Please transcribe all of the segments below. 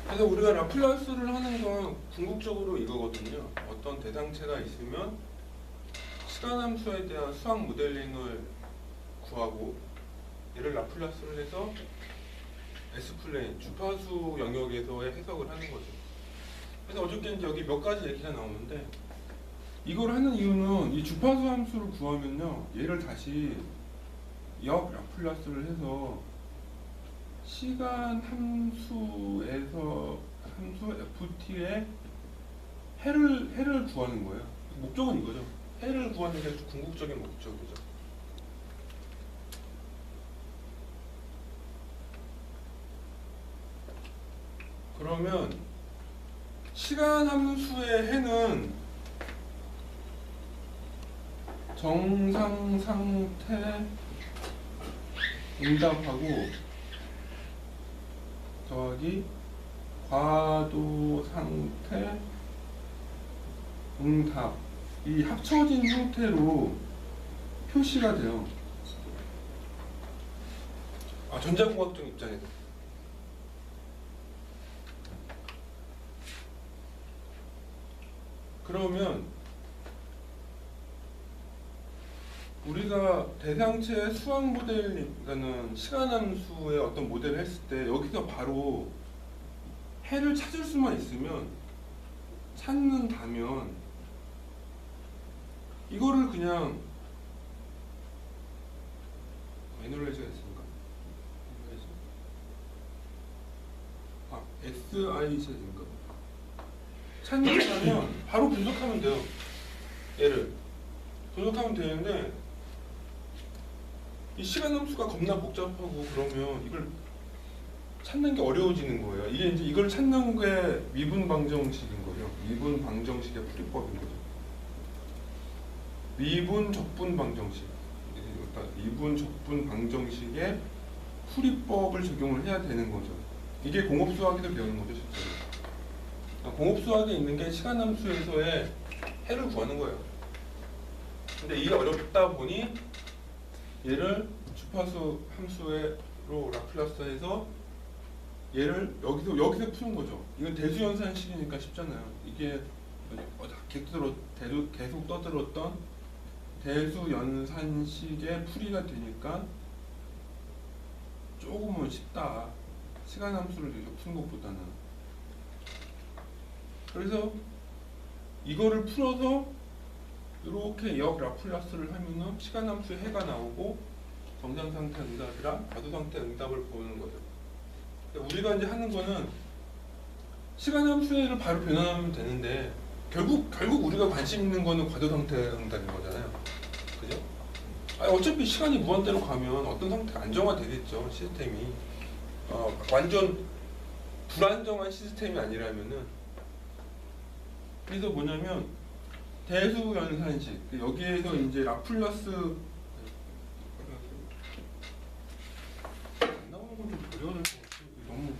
그래서 우리가 라플라스를 하는 건 궁극적으로 이거거든요. 어떤 대상체가 있으면 시간함수에 대한 수학 모델링을 구하고 얘를 라플라스를 해서 S플레인, 주파수 영역에서의 해석을 하는 거죠. 그래서 어저께 이제 여기 몇 가지 얘기가 나오는데 이걸 하는 이유는 이 주파수 함수를 구하면요, 얘를 다시 역 라플라스를 해서 시간 함수에서 함수 ft의 해를 구하는 거예요. 목적은 이거죠. 해를 구하는 게 궁극적인 목적이죠. 그러면 시간 함수의 해는 정상 상태 응답하고 더하기 과도 상태 응답, 이 합쳐진 형태로 표시가 돼요. 전자공학적 입장에서. 그러면 우리가 대상체의 수학 모델, 그러니까는 시간함수의 어떤 모델을 했을 때 여기서 바로 해를 찾을 수만 있으면, 찾는다면 이거를 그냥 에너라이즈가 있습니까? SIZ입니까? 찾는다면 바로 분석하면 돼요. 얘를 분석하면 되는데 이 시간 함수가 겁나 복잡하고 그러면 이걸 찾는 게 어려워지는 거예요. 이게 이제 이걸 찾는 게 미분 방정식인 거죠. 미분 방정식의 풀이법인 거죠. 미분 적분 방정식. 미분 적분 방정식의 풀이법을 적용을 해야 되는 거죠. 이게 공업수학에서 배우는 거죠, 실제로. 공업수학에 있는 게 시간함수에서의 해를 구하는 거예요. 근데 이게 어렵다 보니 얘를 주파수 함수로 라플라스해서 얘를 여기서 푸는 거죠. 이건 대수연산식이니까 쉽잖아요. 이게 계속 떠들었던 대수연산식의 풀이가 되니까 조금은 쉽다. 시간함수를 계속 푸는 것보다는. 그래서 이거를 풀어서 이렇게 역 라플라스를 하면은 시간함수의 해가 나오고 정상상태 응답이랑 과도상태 응답을 보는 거죠. 우리가 이제 하는 거는 시간함수를 바로 변환하면 되는데 결국 우리가 관심 있는 거는 과도상태 응답인 거잖아요. 그죠? 어차피 시간이 무한대로 가면 어떤 상태가 안정화되겠죠, 시스템이. 완전 불안정한 시스템이 아니라면은. 그래서 뭐냐면 대수연산식, 여기에서 이제 라플라스 안 나오는 건 좀 어려울 것 같아요. 너무.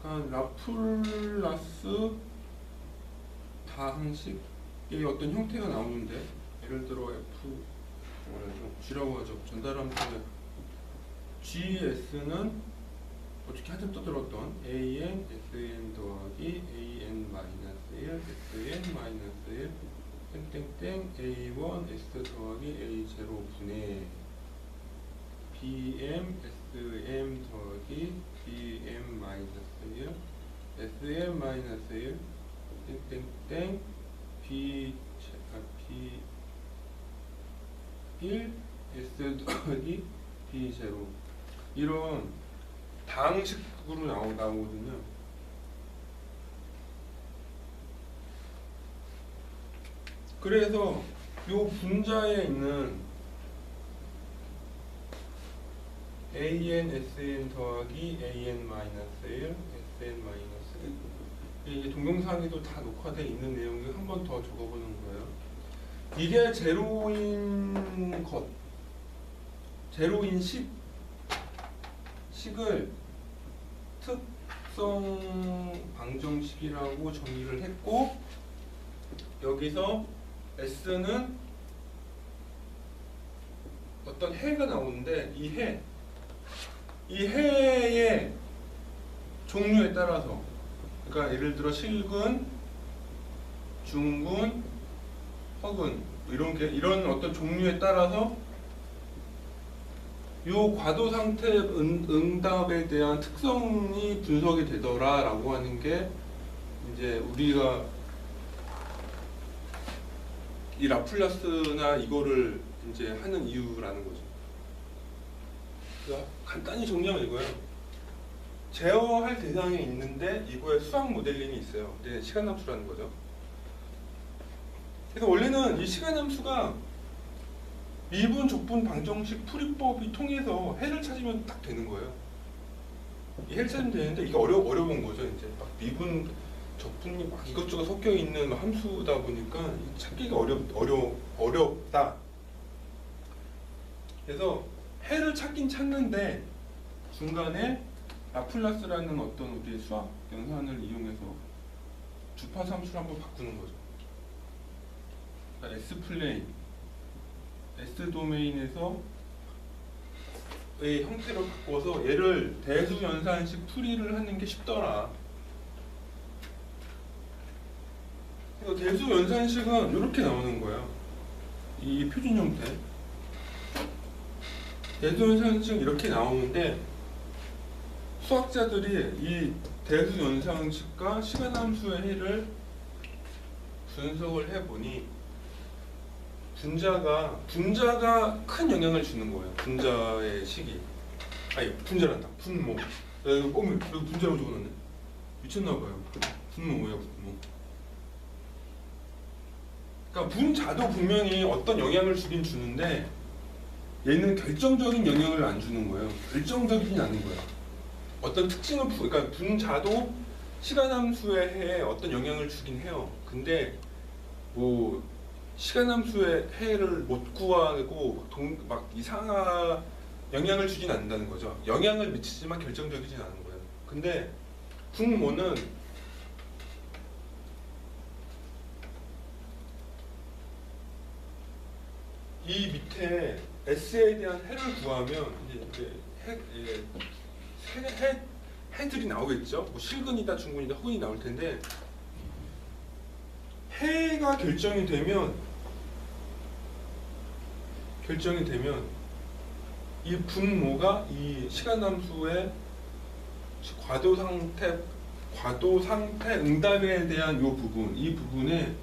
그러니까 라플라스 다항식의 어떤 형태가 나오는데, 예를 들어 G라고 하죠. 전달함수의 GS는 어떻게 한참 떠들었던 AN, SN 더하기 AN 마이너스 1, SN 마이너스 1, 땡땡땡 A1, S 더하기 A0 분의 BM, SM 더하기 BM 마이너스 1, SM 마이너스 1, 땡땡땡 B1, S 더하기 B0, 이런 다항식으로 나오거든요. 그래서 요 분자에 있는 AN, SN 더하기 AN 마이너스 1, SN 마이너스 1, 이게 동영상에도 다 녹화되어 있는 내용을 한 번 더 적어보는 거예요. 이게 제로인 것, 제로인 식을 특성 방정식이라고 정의를 했고, 여기서 S는 어떤 해가 나오는데 이 해, 이 해의 종류에 따라서, 그러니까 예를 들어 실근, 중근, 허근 이런 어떤 종류에 따라서 요 과도 상태 응답에 대한 특성이 분석이 되더라라고 하는 게 이제 우리가 이 라플라스나 이거를 이제 하는 이유라는 거죠. 그러니까 간단히 정리하면 이거예요. 제어할 대상이 있는데 이거에 수학 모델링이 있어요. 근데 시간함수라는 거죠. 그래서 원래는 이 시간함수가 미분, 적분, 방정식 풀이법이 통해서 해를 찾으면 딱 되는 거예요. 이 해를 찾으면 되는데 이게 어려운 거죠. 이제 막 미분, 적분이 막 이것저것 섞여 있는 함수다 보니까 찾기가 어렵다. 그래서 해를 찾긴 찾는데 중간에 라플라스라는 어떤 우리의 수학 연산을 이용해서 주파수 함수를 한번 바꾸는 거죠. 그러니까 S 플레인, S 도메인에서 의 형태로 바꿔서 얘를 대수 연산식 풀이를 하는 게 쉽더라. 그래서 대수 연산식은 이렇게 나오는 거예요. 이 표준 형태. 대수 연산식은 이렇게 나오는데 수학자들이 이 대수 연산식과 시간함수의 해를 분석을 해보니 분자가 큰 영향을 주는 거예요. 분자의 식이. 아니, 분자란다. 분모. 여기 분자라고 적어놨네. 미쳤나봐요. 분모야, 분모. 그러니까 분자도 분명히 어떤 영향을 주긴 주는데 얘는 결정적인 영향을 안 주는 거예요. 결정적이진 않은 거예요. 어떤 특징을 그러니까 분자도 시간함수의 해에 어떤 영향을 주긴 해요. 근데 뭐 시간함수의 해를 못 구하고 막 이상한 영향을 주진 않는다는 거죠. 영향을 미치지만 결정적이진 않은 거예요. 근데 분모는 이 밑에 S에 대한 해를 구하면 이제 해들이 나오겠죠. 뭐 실근이다, 중근이다, 허근이 나올 텐데 해가 결정이 되면 이 분모가 이 시간함수의 과도 상태 응답에 대한 요 부분, 이 부분에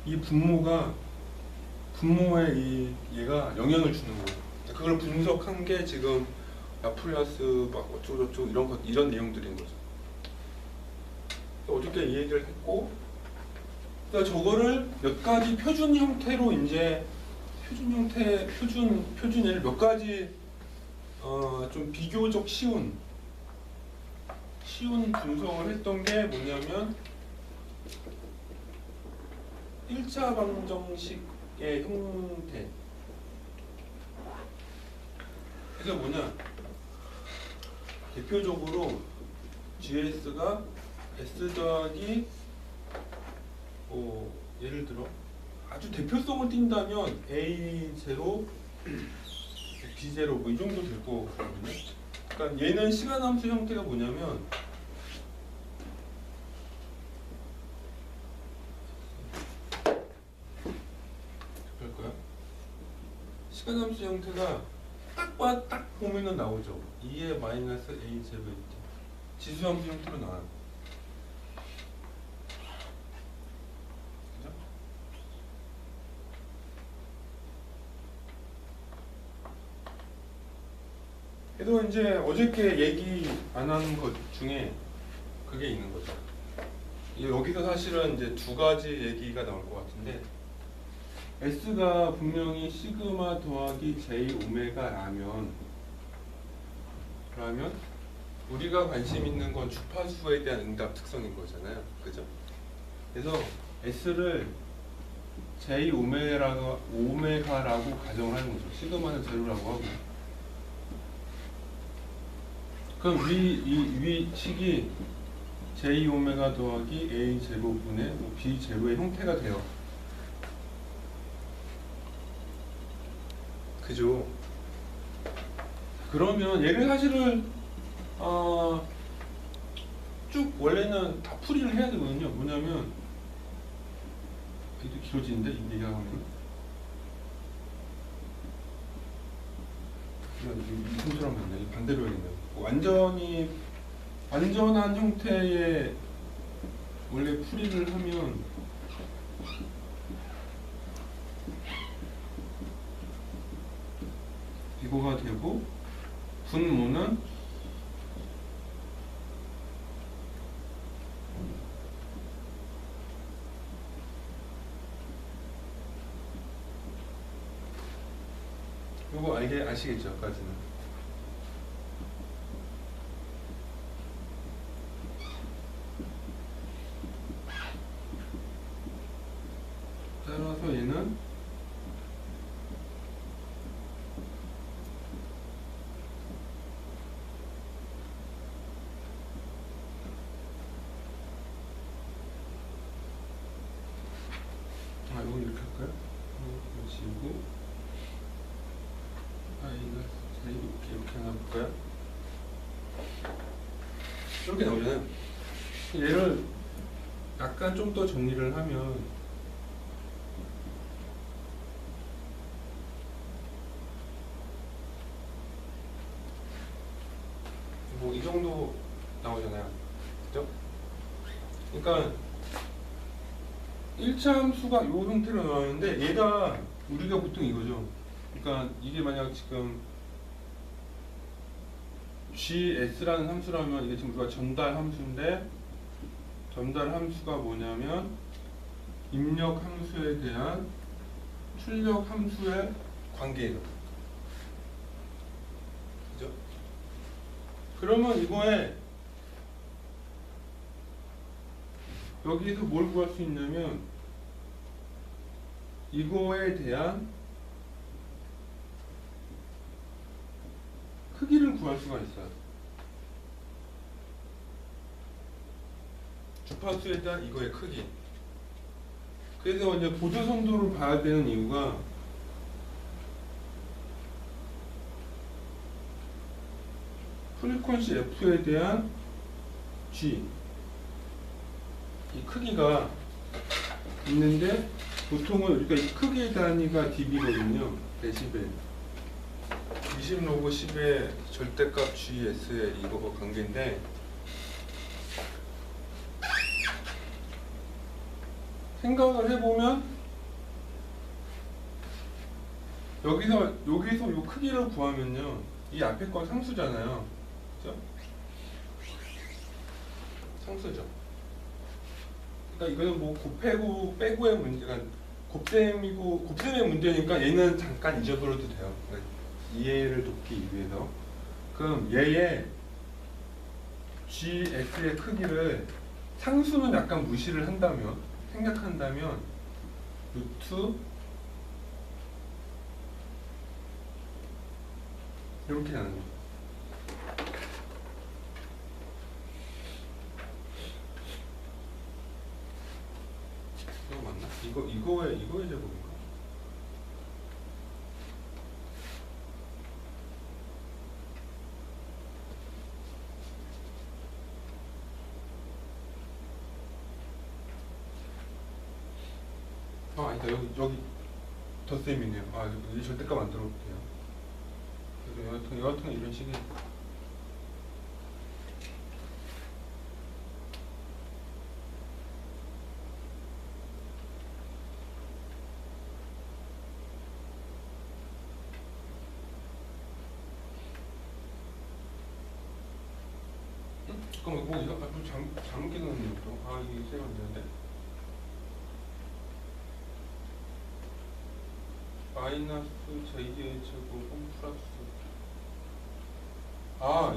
이 분모에 얘가 영향을 주는 거예요. 그걸 분석한 게 지금 라플라스 막 어쩌고저쩌고 이런 내용들인 거죠. 어저께 이 얘기를 했고, 그러니까 저거를 몇 가지 표준 형태로 이제 표준을 몇 가지 좀 비교적 쉬운 분석을 했던 게 뭐냐면 1차 방정식의 형태. 그래서 뭐냐? 대표적으로 GS가 S 더하기 예를 들어 아주 대표성을 띈다면 A0, B0 뭐 이 정도 될 거거든요. 그러니까 얘는 시간함수 형태가 뭐냐면 볼까요? 시간함수 형태가 딱 보면은 나오죠. 2의 마이너스 A 제곱이죠. 지수함수 형태로 나와요. 그죠? 그래서 이제 어저께 얘기 안 한 것 중에 그게 있는 거죠. 여기서 사실은 이제 두 가지 얘기가 나올 것 같은데 S가 분명히 시그마 더하기 J 오메가라면 우리가 관심 있는 건 주파수에 대한 응답 특성인 거잖아요. 그죠? 그래서 S를 J 오메가라고 가정을 하는 거죠. 시그마는 제로라고 하고. 그럼 위 식이 J 오메가 더하기 A 제곱분의 B 제로의 형태가 돼요. 그죠? 그러면 얘를 사실은 쭉 원래는 다 풀이를 해야 되거든요. 뭐냐면 이게 길어지는데 이 얘기가 하면 이 순서랑 맞네. 반대로 해야겠네요. 완전한 형태의 원래 풀이를 하면 이거가 되고 분모는 이거 아시겠죠? 아까지는. 따라서 얘는 이거 이렇게 할까요? 지우고 이렇게 하나 볼까요? 이렇게 나오잖아요. 얘를 약간 좀 더 정리를 하면 뭐 이 정도 나오잖아요. 그죠? 그러니까 1차 함수가 이 형태로 나오는데 얘가 우리가 보통 이거죠. 그러니까 이게 만약 지금 GS라는 함수라면 이게 지금 우리가 전달 함수인데 전달 함수가 뭐냐면 입력 함수에 대한 출력 함수의 관계예요. 그죠? 그러면 이거에 여기서 뭘 구할 수 있냐면 이거에 대한 크기를 구할 수가 있어요. 주파수에 대한 이거의 크기. 그래서 이제 보조선도를 봐야 되는 이유가 프리퀀시 F에 대한 G 이 크기가 있는데 보통은 우리가 이 크기의 단위가 dB거든요. 데시벨. 20 로그 10의 절대값 GS의 이거가 관계인데 생각을 해보면 여기서 이 크기를 구하면요 이 앞에 건 상수잖아요. 그죠? 상수죠. 그러니까 이거는 뭐 곱하고 빼고의 문제가 곱셈의 문제니까 얘는 잠깐 잊어버려도 돼요. 그러니까 이해를 돕기 위해서. 그럼 얘의 GS의 크기를 상수는 약간 무시를 한다면 생각한다면 루트 이렇게 나는 거죠. 이거 맞나? 이거의 제곱인가? 아니다. 여기 덧셈이네요. 여기 절대값 만들어 볼게요. 그래서 여하튼 이런 식의 잠깐만 이거 잘못 깨닫네요 또. 이게 세면 안 되는데. 마이너스 J의 제곱은 플러스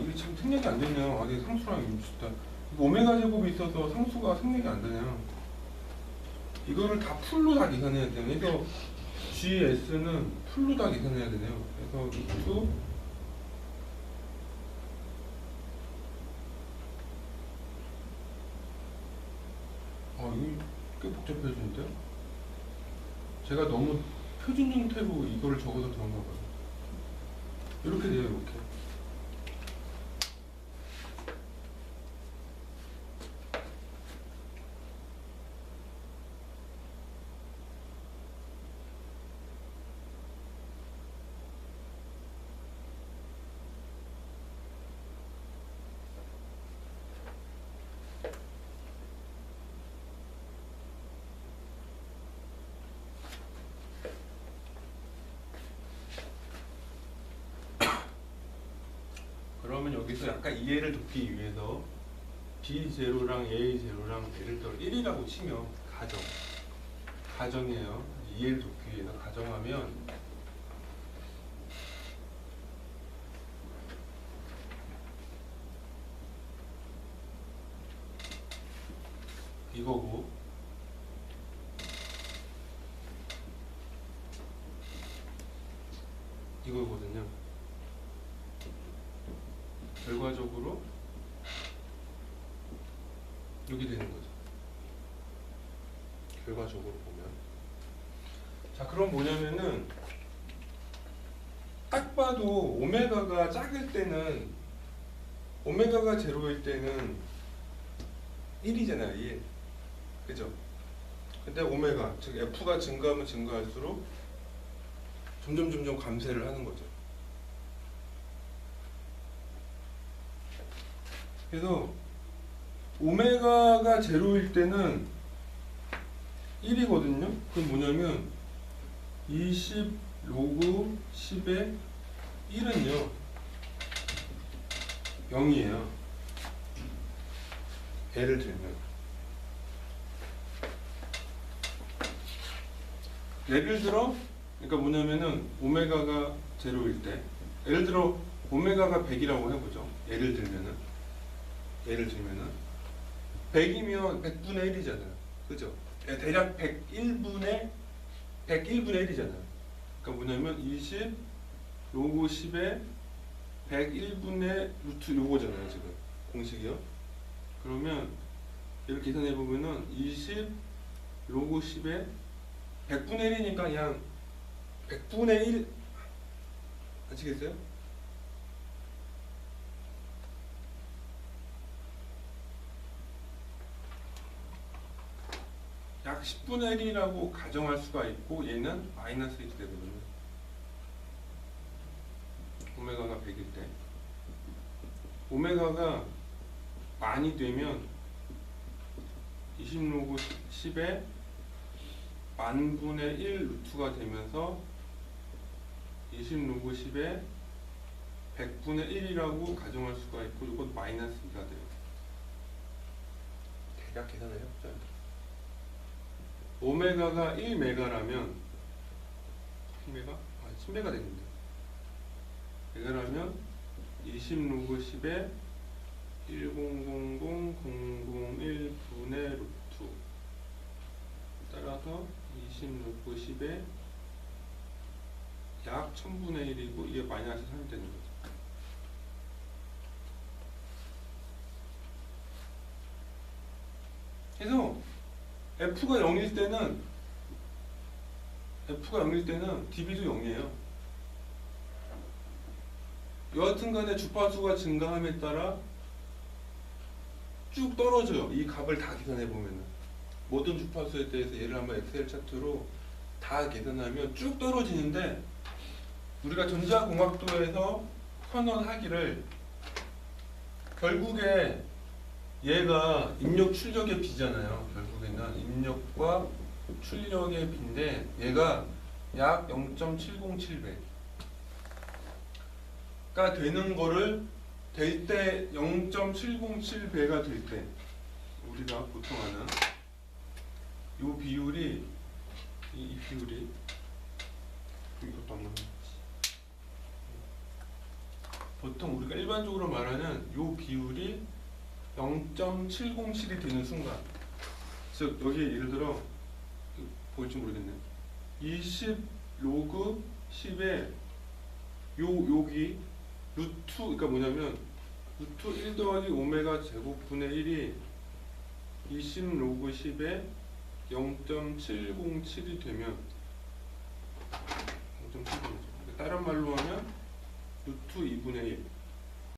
이게 지금 생략이 안 되네요. 이게 상수랑 진짜 이거 오메가 제곱이 있어서 상수가 생략이 안 되네요. 이거를 다 풀로 다 계산해야 돼요. 그래서 GS는 풀로 다 계산해야 되네요. 그래서 루트 이거 꽤 복잡해지는데요? 제가 너무 표준 형태로 이거를 적어서 그런가 봐요. 이렇게 돼요. 이렇게. 그러면 여기서 약간 이해를 돕기 위해서 B0랑 A0랑 예를 들어 1이라고 치면 가정이에요. 이해를 돕기 위해서 가정하면 이거고 이거거든요. 결과적으로 여기 되는 거죠. 결과적으로 보면. 자, 그럼 뭐냐면은 딱 봐도 오메가가 작을 때는 오메가가 제로일 때는 1이잖아요. 1. 그죠? 근데 오메가, 즉 F가 증가하면 증가할수록 점점 감쇄를 하는 거죠. 그래서 오메가가 제로일 때는 1이거든요. 그럼 뭐냐면 20 로그 10의 1은요 0이에요. 예를 들면 예를 들어 그러니까 뭐냐면은 오메가가 제로일 때 예를 들어 오메가가 100이라고 해보죠. 예를 들면은 100이면 100분의 1이잖아요. 그죠? 대략 100분의 1이잖아요. 그러니까 뭐냐면 20 로그 10에 101분의 루트 요거잖아요. 지금 공식이요. 그러면 이렇게 계산해 보면은 20 로그 10에 100분의 1이니까 그냥 100분의 1 아시겠어요? 약 10분의 1이라고 가정할 수가 있고 얘는 마이너스 1이 되거든요. 오메가가 100일 때 오메가가 만이 되면 20로그 10에 만분의 1 루트가 되면서 20로그 10에 100분의 1이라고 가정할 수가 있고 이건 마이너스 2가 돼요. 대략 계산을 해보자. 오메가가 1메가라면 10메가? 10메가 되는데 메가라면 20로그 10에 1000,001분의 루트 따라서 20로그 10에 약 1000분의 1이고 이게 마이너스 3이 되는 거죠. 그래서 F가 0일 때는 dB도 0이에요. 여하튼 간에 주파수가 증가함에 따라 쭉 떨어져요. 이 값을 다 계산해 보면은 모든 주파수에 대해서 얘를 한번 엑셀 차트로 다 계산하면 쭉 떨어지는데 우리가 전자공학도에서 선언하기를 결국에 얘가 입력 출력의 비잖아요. 결국에는 입력과 출력의 비인데 얘가 약 0.707배가 되는 거를 될 때 0.707배가 될 때 우리가 보통 하는 이 비율이 이 비율이 이것도 한번 보통 우리가 일반적으로 말하는 이 비율이 0.707이 되는 순간 즉 여기 예를 들어 보일지 모르겠네 20 로그 10에 여기 루트 그러니까 뭐냐면 루트 1 더하기 오메가 제곱분의 1이 20 로그 10에 0.707이 되면 0.707 다른 말로 하면 루트 2분의 1